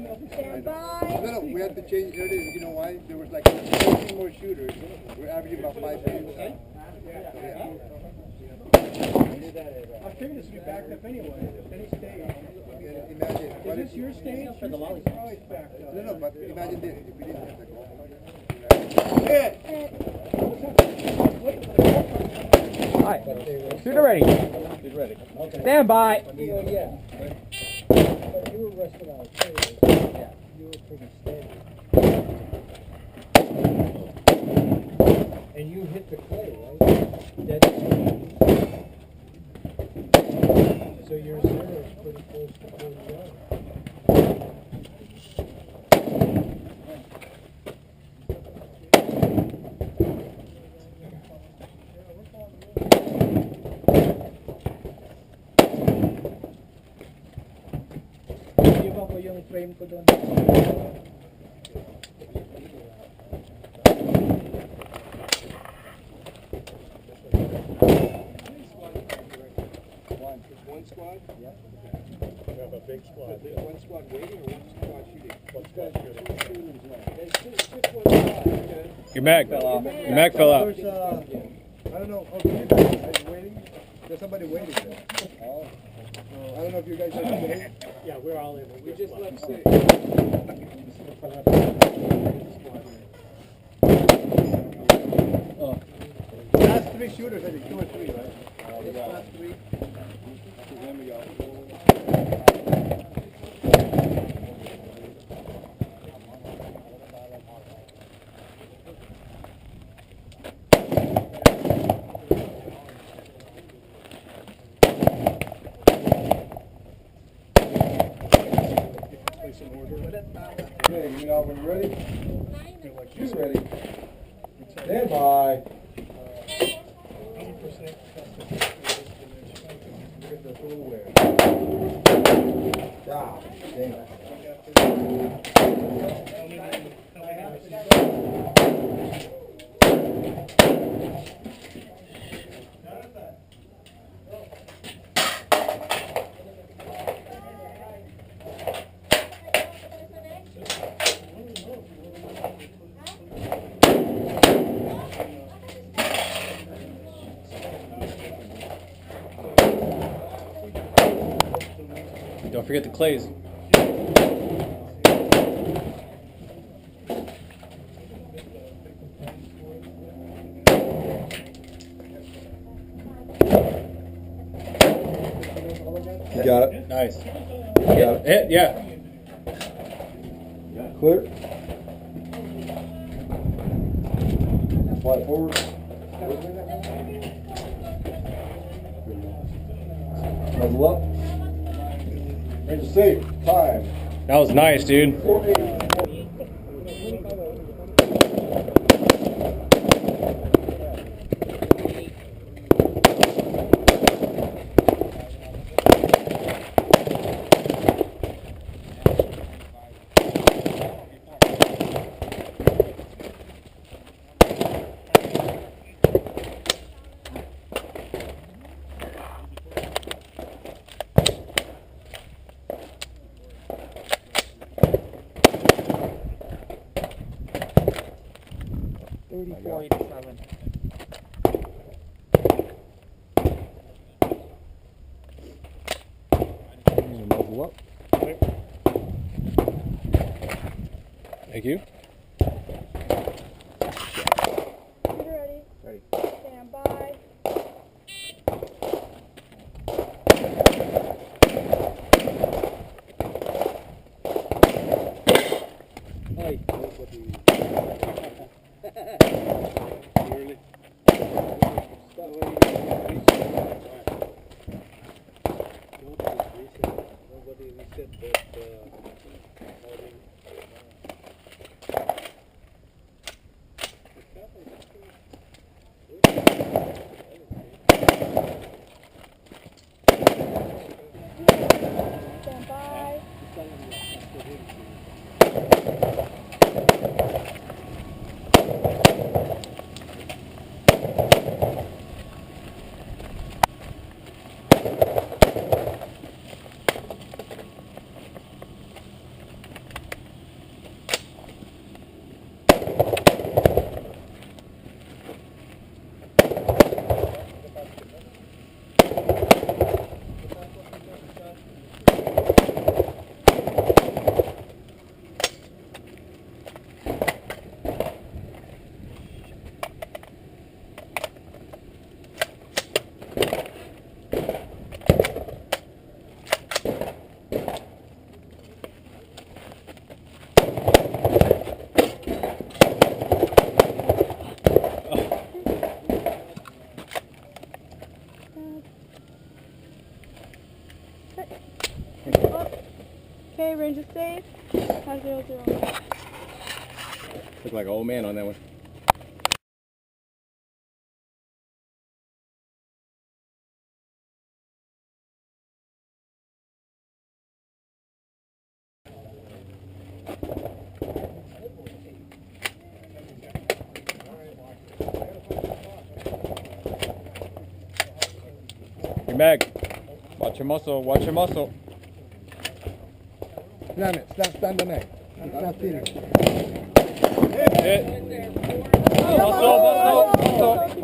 Stand by. No, we had to change earlier. You know why? There was like 14 more shooters. We're averaging about 5 minutes. I figured this would be backed up anyway. Any stage. Imagine. Is this your stage? For the lollies. Always backed up. No, but imagine this. If we didn't have the goal. Hi. Shooter ready. He's ready. Okay. Stand by. Yeah. But you were resting on a table. Yeah. You were pretty steady. And you hit the clay, right? Dead. So your zero is pretty close to 40 yards. Iba ko yung frame ko doon. One squad? Yeah. We have a big squad. One squad waiting or one squad shooting? One squad shooting. Your mag fell off. Your mag fell out. There's, I don't know. Oh, you guys are waiting? There's somebody waiting there. Oh. I don't know if you guys are waiting. Yeah, we're all in. We just left six. Oh. Last 3 shooters, I think. 2 or 3, right? Last 3. There we go. Okay, you know when you're ready? She's ready. Stand by. 80%. Get the full wear. Stop. Damn. Don't forget the clays. You got it. Nice. You got it. Yeah. Clear. Slide forward. Muzzle up. Range safe. Time. That was nice, dude. 480. Muzzle up. Thank you. Ready. Ready. Stand by. Hey. Stand by. Okay, range is safe. 5-0-0. Look like an old man on that one. Hey, Meg, watch your muscle, watch your muscle. Slam it. Stand the neck. Stop feeding. Hit. Muscle, muscle, muscle.